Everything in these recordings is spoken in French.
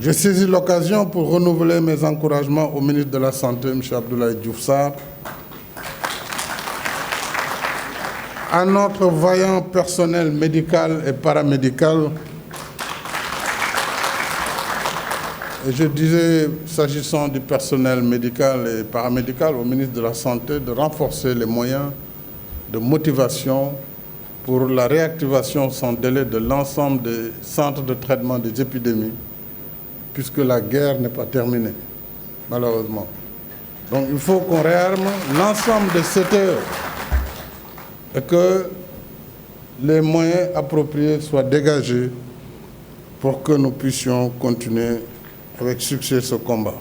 Je saisis l'occasion pour renouveler mes encouragements au ministre de la Santé, M. Abdoulaye Diouf Sarr, à notre vaillant personnel médical et paramédical. Et je disais, s'agissant du personnel médical et paramédical, au ministre de la Santé de renforcer les moyens de motivation pour la réactivation sans délai de l'ensemble des centres de traitement des épidémies, puisque la guerre n'est pas terminée, malheureusement. Donc il faut qu'on réarme l'ensemble des secteurs et que les moyens appropriés soient dégagés pour que nous puissions continuer avec succès ce combat.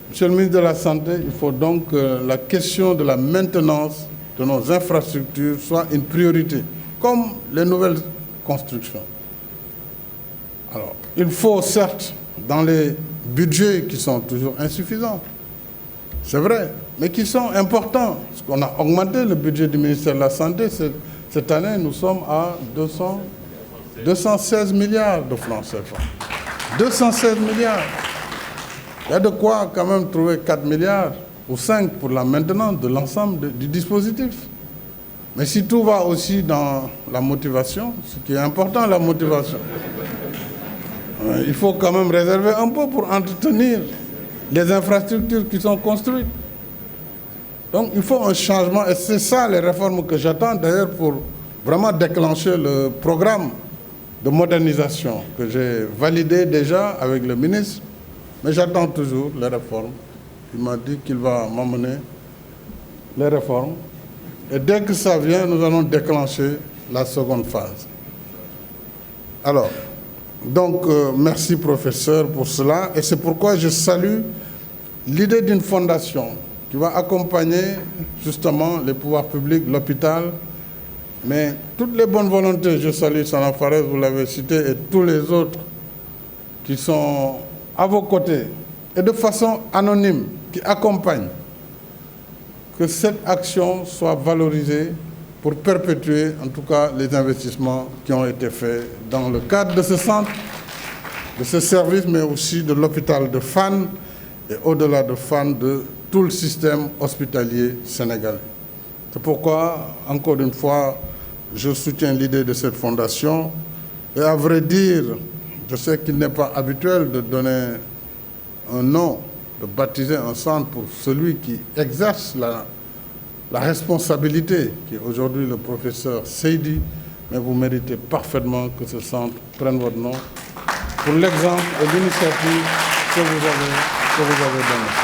Monsieur le ministre de la Santé, il faut donc que la question de la maintenance de nos infrastructures soit une priorité, comme les nouvelles constructions. Alors, il faut certes, dans les budgets qui sont toujours insuffisants, c'est vrai, mais qui sont importants, parce qu'on a augmenté le budget du ministère de la Santé. Cette année, nous sommes à 216 milliards de francs CFA. 216 milliards. Il y a de quoi quand même trouver 4 milliards ou 5 pour la maintenance de l'ensemble du dispositif. Mais si tout va aussi dans la motivation, ce qui est important, la motivation, il faut quand même réserver un peu pour entretenir les infrastructures qui sont construites. Donc il faut un changement, et c'est ça les réformes que j'attends d'ailleurs pour vraiment déclencher le programme de modernisation que j'ai validé déjà avec le ministre, mais j'attends toujours les réformes. Il m'a dit qu'il va m'emmener les réformes, et dès que ça vient, nous allons déclencher la seconde phase. Alors, donc, merci professeur pour cela, et c'est pourquoi je salue l'idée d'une fondation qui va accompagner justement les pouvoirs publics, l'hôpital, mais toutes les bonnes volontés, je salue Sana Fares, vous l'avez cité, et tous les autres qui sont à vos côtés, et de façon anonyme, qui accompagnent, que cette action soit valorisée pour perpétuer en tout cas les investissements qui ont été faits dans le cadre de ce centre, de ce service, mais aussi de l'hôpital de Fann et au-delà de Fann, de tout le système hospitalier sénégalais. C'est pourquoi, encore une fois, je soutiens l'idée de cette fondation. Et à vrai dire, je sais qu'il n'est pas habituel de donner un nom, de baptiser un centre pour celui qui exerce la responsabilité, qui est aujourd'hui le professeur Seydi, mais vous méritez parfaitement que ce centre prenne votre nom pour l'exemple et l'initiative que vous avez donnée.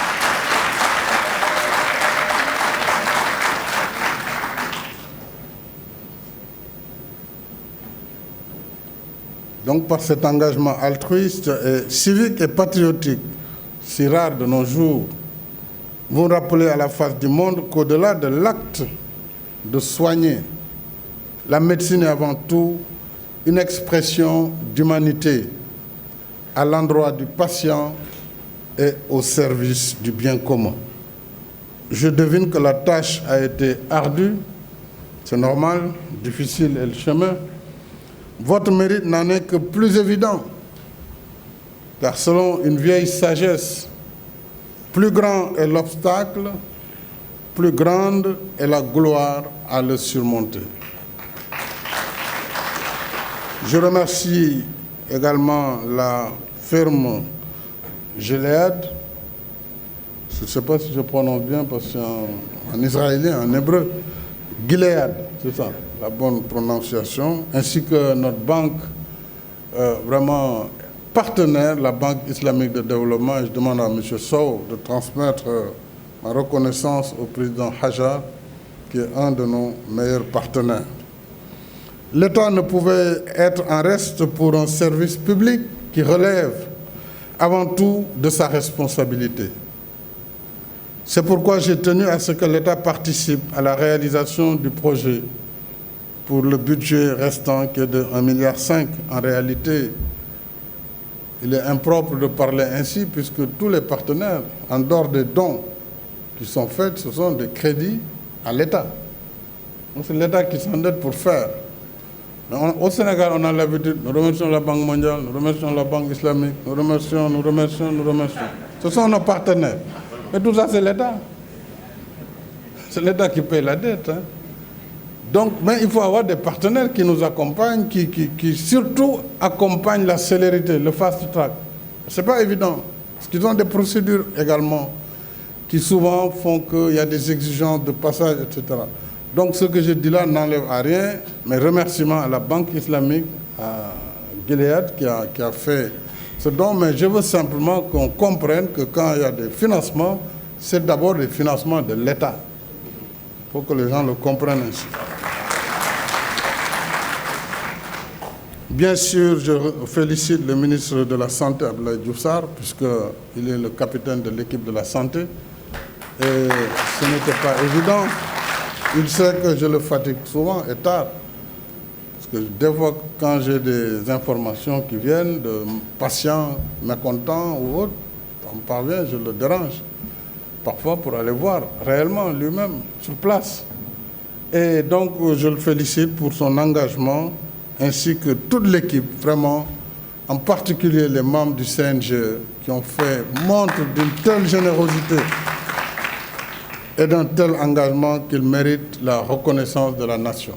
Donc par cet engagement altruiste, et civique et patriotique, si rare de nos jours, vous rappelez à la face du monde qu'au-delà de l'acte de soigner, la médecine est avant tout une expression d'humanité à l'endroit du patient et au service du bien commun. Je devine que la tâche a été ardue, c'est normal, difficile est le chemin. Votre mérite n'en est que plus évident, car selon une vieille sagesse, plus grand est l'obstacle, plus grande est la gloire à le surmonter. Je remercie également la firme Gilead. Je ne sais pas si je prononce bien parce que c'est en israélien, en hébreu, Gilead, c'est ça, la bonne prononciation, ainsi que notre banque vraiment partenaire, la Banque islamique de développement. Et je demande à M. Sow de transmettre ma reconnaissance au président Hajar, qui est un de nos meilleurs partenaires. L'État ne pouvait être en reste pour un service public qui relève avant tout de sa responsabilité. C'est pourquoi j'ai tenu à ce que l'État participe à la réalisation du projet pour le budget restant qui est de 1,5 milliard. En réalité, il est impropre de parler ainsi puisque tous les partenaires, en dehors des dons qui sont faits, ce sont des crédits à l'État. Donc c'est l'État qui s'endette pour faire. Mais au Sénégal, on a l'habitude, nous remercions la Banque mondiale, nous remercions la Banque islamique, nous remercions. Ce sont nos partenaires. Mais tout ça, c'est l'État. C'est l'État qui paye la dette. Hein. Donc, mais il faut avoir des partenaires qui nous accompagnent, qui surtout accompagnent la célérité, le fast track. Ce n'est pas évident, parce qu'ils ont des procédures également qui souvent font qu'il y a des exigences de passage, etc. Donc ce que je dis là n'enlève à rien, mes remerciements à la Banque islamique, à Gilead qui a fait ce don, mais je veux simplement qu'on comprenne que quand il y a des financements, c'est d'abord des financements de l'État. Il faut que les gens le comprennent ainsi. Bien sûr, je félicite le ministre de la Santé, Abdoulaye Diouf Sarr, puisqu'il est le capitaine de l'équipe de la santé. Et ce n'était pas évident. Il sait que je le fatigue souvent et tard. Parce que des fois, quand j'ai des informations qui viennent de patients mécontents ou autres, ça me parvient, je le dérange. Parfois pour aller voir réellement lui-même sur place. Et donc, je le félicite pour son engagement, ainsi que toute l'équipe, vraiment, en particulier les membres du CNGE, qui ont fait montre d'une telle générosité et d'un tel engagement qu'ils méritent la reconnaissance de la nation.